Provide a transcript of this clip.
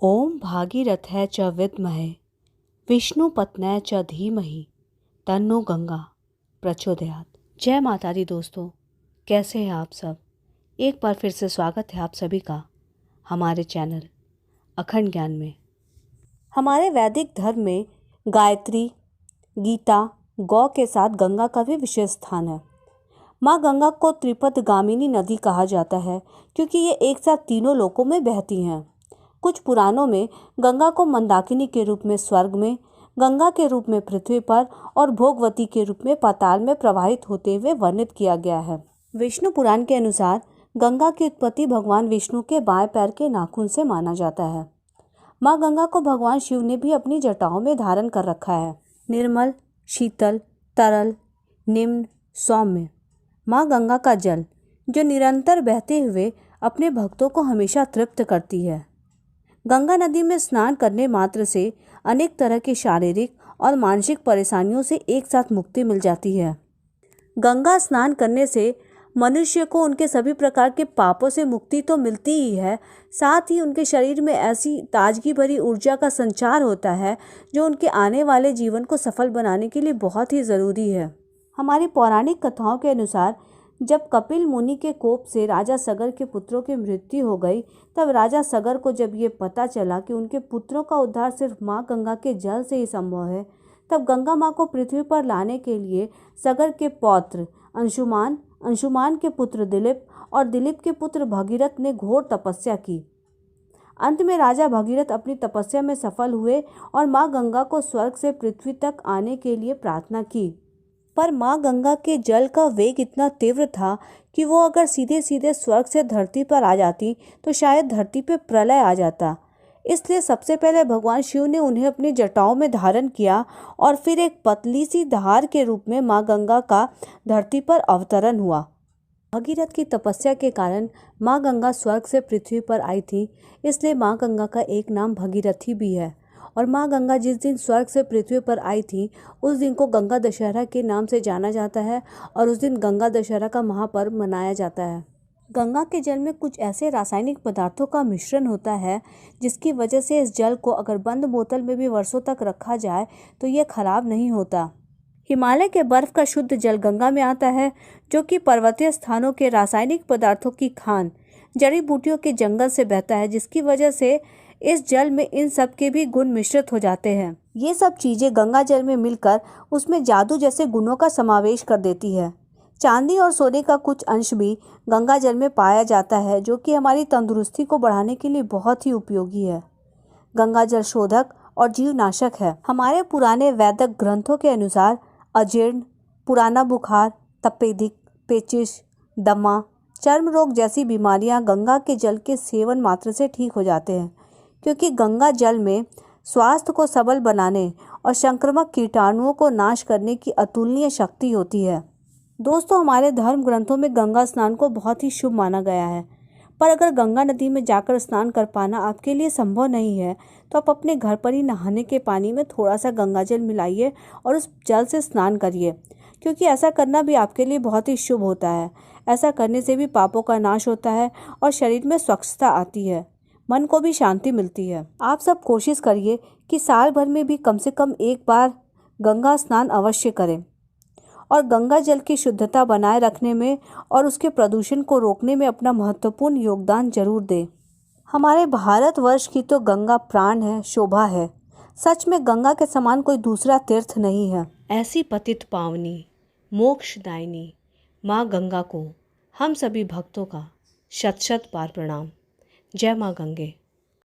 ओम भागीरथय च विद्महे विष्णुपत्न्यै च धीमहि तन्नो गंगा प्रचोदयात्। जय माता दी दोस्तों, कैसे हैं आप सब। एक बार फिर से स्वागत है आप सभी का हमारे चैनल अखंड ज्ञान में। हमारे वैदिक धर्म में गायत्री, गीता, गौ के साथ गंगा का भी विशेष स्थान है। माँ गंगा को त्रिपद गामिनी नदी कहा जाता है क्योंकि ये एक साथ तीनों लोकों में बहती हैं। कुछ पुराणों में गंगा को मंदाकिनी के रूप में स्वर्ग में, गंगा के रूप में पृथ्वी पर और भोगवती के रूप में पाताल में प्रवाहित होते हुए वर्णित किया गया है। विष्णु पुराण के अनुसार गंगा की उत्पत्ति भगवान विष्णु के बाएं पैर के नाखून से माना जाता है। माँ गंगा को भगवान शिव ने भी अपनी जटाओं में धारण कर रखा है। निर्मल, शीतल, तरल, निम्न, सौम्य माँ गंगा का जल जो निरंतर बहते हुए अपने भक्तों को हमेशा तृप्त करती है। गंगा नदी में स्नान करने मात्र से अनेक तरह की शारीरिक और मानसिक परेशानियों से एक साथ मुक्ति मिल जाती है। गंगा स्नान करने से मनुष्य को उनके सभी प्रकार के पापों से मुक्ति तो मिलती ही है, साथ ही उनके शरीर में ऐसी ताजगी भरी ऊर्जा का संचार होता है जो उनके आने वाले जीवन को सफल बनाने के लिए बहुत ही ज़रूरी है। हमारी पौराणिक कथाओं के अनुसार जब कपिल मुनि के कोप से राजा सगर के पुत्रों की मृत्यु हो गई, तब राजा सगर को जब ये पता चला कि उनके पुत्रों का उद्धार सिर्फ माँ गंगा के जल से ही संभव है, तब गंगा माँ को पृथ्वी पर लाने के लिए सगर के पौत्र अंशुमान, अंशुमान के पुत्र दिलीप और दिलीप के पुत्र भगीरथ ने घोर तपस्या की। अंत में राजा भगीरथ अपनी तपस्या में सफल हुए और माँ गंगा को स्वर्ग से पृथ्वी तक आने के लिए प्रार्थना की। पर माँ गंगा के जल का वेग इतना तीव्र था कि वो अगर सीधे सीधे स्वर्ग से धरती पर आ जाती तो शायद धरती पर प्रलय आ जाता। इसलिए सबसे पहले भगवान शिव ने उन्हें अपनी जटाओं में धारण किया और फिर एक पतली सी धार के रूप में माँ गंगा का धरती पर अवतरण हुआ। भगीरथ की तपस्या के कारण माँ गंगा स्वर्ग से पृथ्वी पर आई थी, इसलिए माँ गंगा का एक नाम भगीरथी भी है। और माँ गंगा जिस दिन स्वर्ग से पृथ्वी पर आई थी उस दिन को गंगा दशहरा के नाम से जाना जाता है और उस दिन गंगा दशहरा का महापर्व मनाया जाता है। गंगा के जल में कुछ ऐसे रासायनिक पदार्थों का मिश्रण होता है जिसकी वजह से इस जल को अगर बंद बोतल में भी वर्षों तक रखा जाए तो ये खराब नहीं होता। हिमालय के बर्फ का शुद्ध जल गंगा में आता है जो कि पर्वतीय स्थानों के रासायनिक पदार्थों की खान, जड़ी बूटियों के जंगल से बहता है, जिसकी वजह से इस जल में इन सब के भी गुण मिश्रित हो जाते हैं। ये सब चीज़ें गंगा जल में मिलकर उसमें जादू जैसे गुणों का समावेश कर देती है। चांदी और सोने का कुछ अंश भी गंगा जल में पाया जाता है जो कि हमारी तंदुरुस्ती को बढ़ाने के लिए बहुत ही उपयोगी है। गंगा जल शोधक और जीवनाशक है। हमारे पुराने वैदिक ग्रंथों के अनुसार अजीर्ण, पुराना बुखार, तपेदिक, पेचिश, दमा, चर्म रोग जैसी बीमारियां गंगा के जल के सेवन मात्र से ठीक हो जाते हैं, क्योंकि गंगा जल में स्वास्थ्य को सबल बनाने और संक्रामक कीटाणुओं को नाश करने की अतुलनीय शक्ति होती है। दोस्तों, हमारे धर्म ग्रंथों में गंगा स्नान को बहुत ही शुभ माना गया है, पर अगर गंगा नदी में जाकर स्नान कर पाना आपके लिए संभव नहीं है तो आप अपने घर पर ही नहाने के पानी में थोड़ा सा गंगा जल मिलाइए और उस जल से स्नान करिए, क्योंकि ऐसा करना भी आपके लिए बहुत ही शुभ होता है। ऐसा करने से भी पापों का नाश होता है और शरीर में स्वच्छता आती है, मन को भी शांति मिलती है। आप सब कोशिश करिए कि साल भर में भी कम से कम एक बार गंगा स्नान अवश्य करें और गंगा जल की शुद्धता बनाए रखने में और उसके प्रदूषण को रोकने में अपना महत्वपूर्ण योगदान जरूर दें। हमारे भारतवर्ष की तो गंगा प्राण है, शोभा है। सच में गंगा के समान कोई दूसरा तीर्थ नहीं है। ऐसी पतित पावनी, मोक्षदायिनी माँ गंगा को हम सभी भक्तों का शत शत बार प्रणाम। जय माँ गंगे।